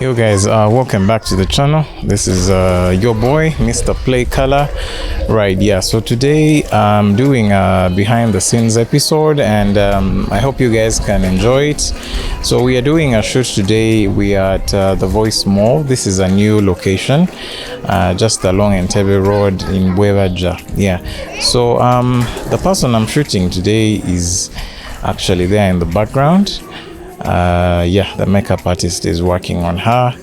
Yo guys, welcome back to the channel. This is your boy Mr. Playkala. Right, yeah, so today I'm doing a behind the scenes episode, and I hope you guys can enjoy it. So we are doing a shoot today. We are at the Voice Mall. This is a new location just along Entebbe Road in Bwebaja. Yeah, so the person I'm shooting today is actually there in the background. Yeah, the makeup artist is working on her.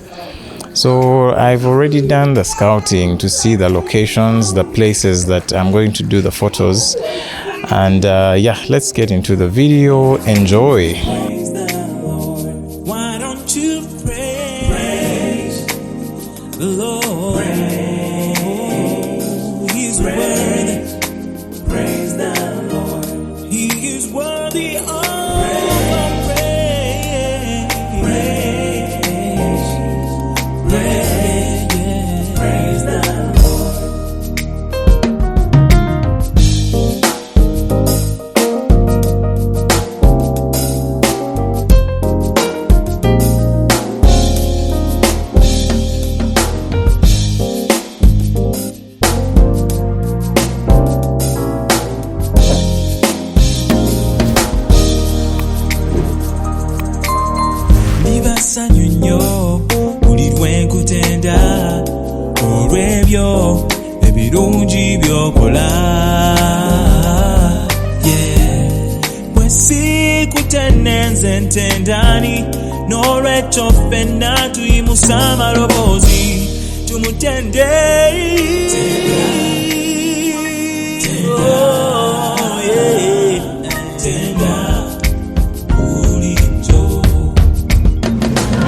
So I've already done the scouting to see the locations, the places that I'm going to do the photos. And yeah, let's get into the video. Enjoy. Praise the Lord. Why don't you praise the Lord? He's worthy. Praise the Lord. He is worthy of Sanyunyo buli lwenkutenda olw'ebyo ebirungi by'okola. Bwe sikutennenze ntendani n'olwekyo ffenna tuyimusa amaloboozi tumutende.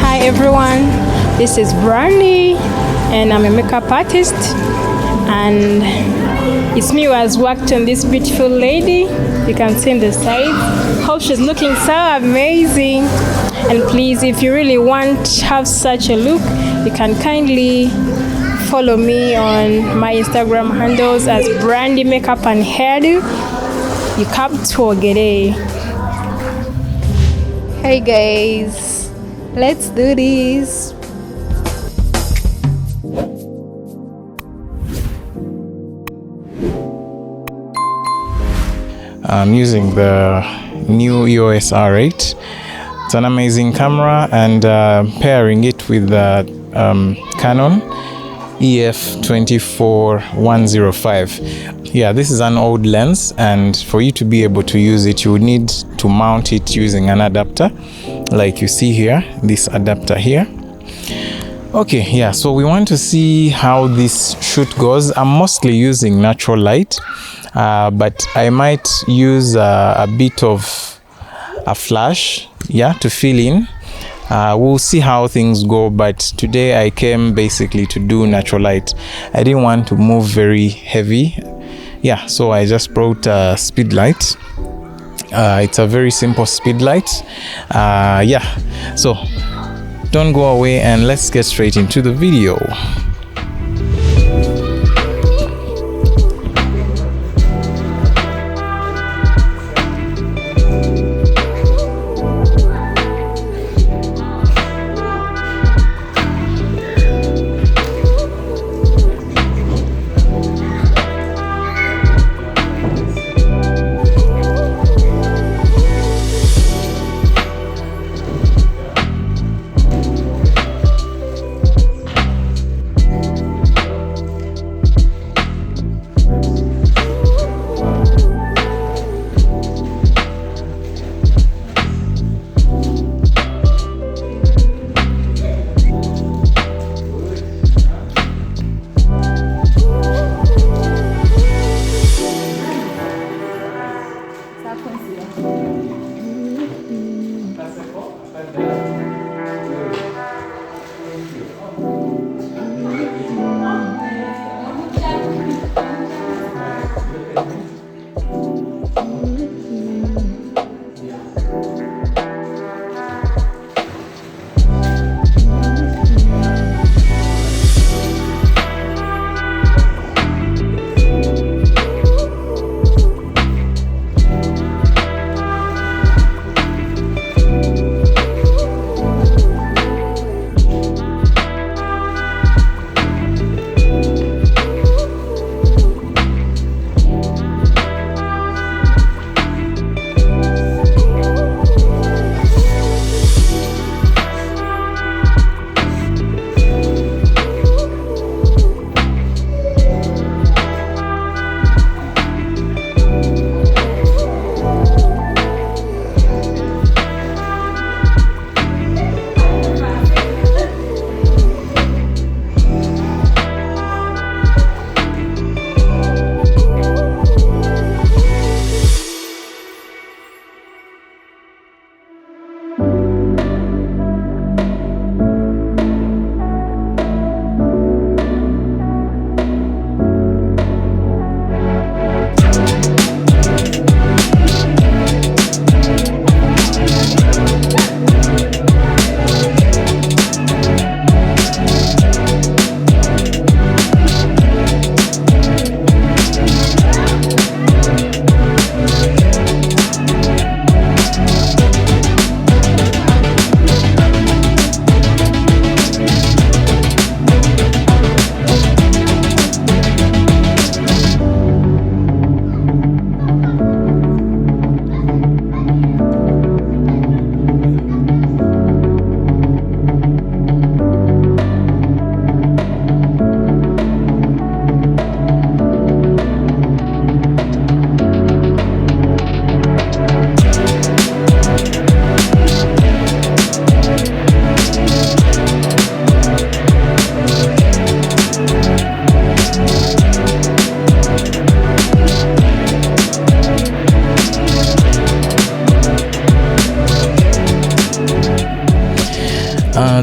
Hi everyone, this is Brandy and I'm a makeup artist, and it's me who has worked on this beautiful lady. You can see in the side how she's looking so amazing. And please, if you really want to have such a look, you can kindly follow me on my Instagram handles as Brandy Makeup and Hairdo. You come to Ogere. Hey guys, let's do this. I'm using the new EOS R8. It's an amazing camera, and pairing it with the Canon EF-24-105. Yeah, this is an old lens, and for you to be able to use it, you would need to mount it using an adapter, like you see here, this adapter here. Okay, yeah, so we want to see how this shoot goes. I'm mostly using natural light, but I might use a bit of a flash, yeah, to fill in. We'll see how things go, but today I came basically to do natural light. I didn't want to move very heavy. Yeah, so I just brought a speed light. It's a very simple speed light. Yeah, so don't go away and let's get straight into the video.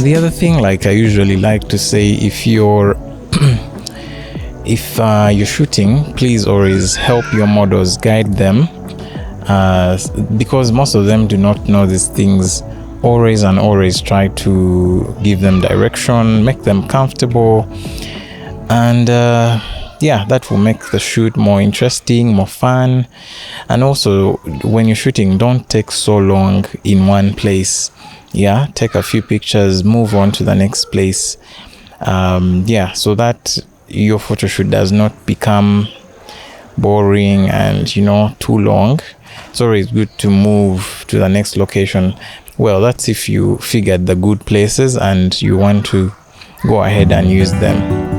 The other thing, like I usually like to say, if you're shooting, please always help your models, guide them, because most of them do not know these things. Always try to give them direction, make them comfortable, and that will make the shoot more interesting, more fun. And also, when you're shooting, don't take so long in one place. Take a few pictures, move on to the next place, so that your photo shoot does not become boring and too long. It's always good to move to the next location. Well, that's if you figured the good places and you want to go ahead and use them.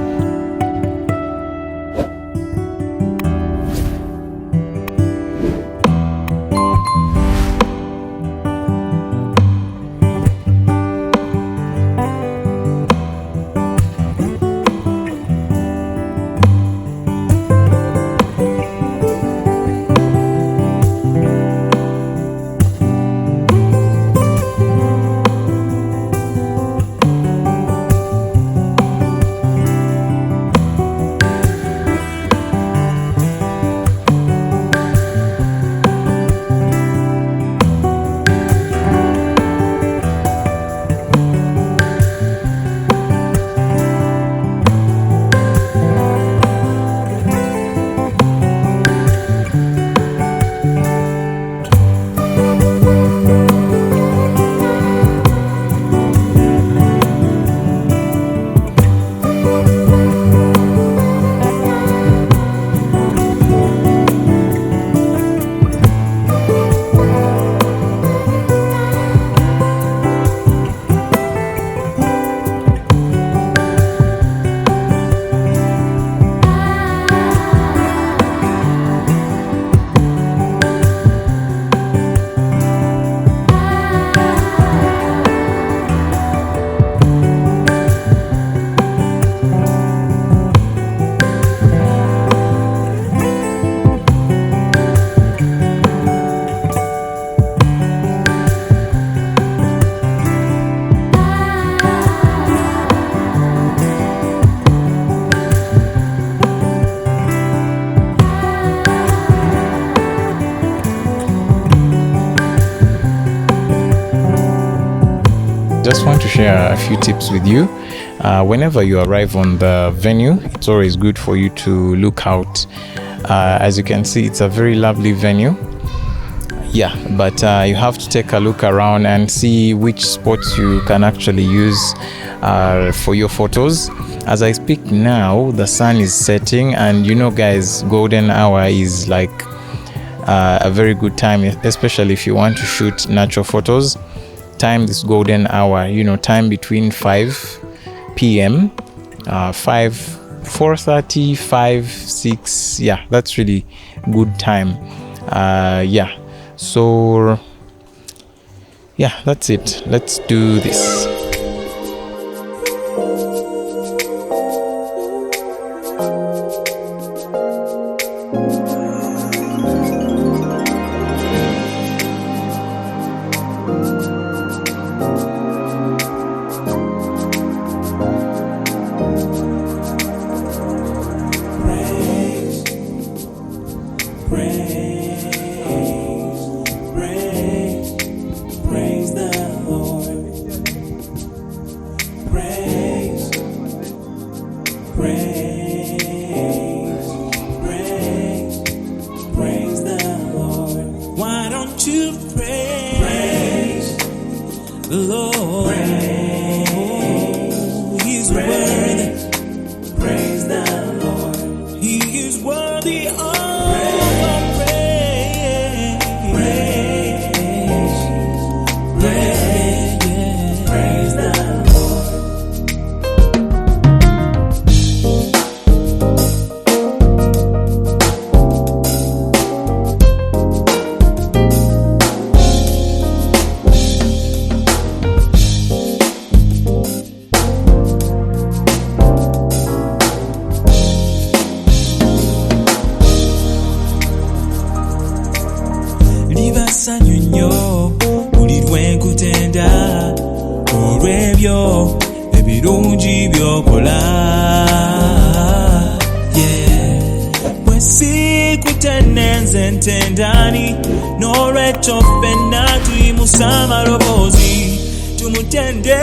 Just want to share a few tips with you. Whenever you arrive on the venue, it's always good for you to look out. As you can see, it's a very lovely venue. But you have to take a look around and see which spots you can actually use for your photos. As I speak now, the sun is setting, and guys, golden hour is like a very good time, especially if you want to shoot natural photos. Time this golden hour, time between 5 p.m. 4:30, 5, 6. That's really good time. So that's it. Let's do this. Praise the Lord. Praise, praise the Lord. Why don't you praise the Lord? He's worthy. Praise the Lord. He is worthy of bungi byokola. Bwesikutennenze ntendani n'olwekyo ffenna tuyimusa amaloboozi tumutende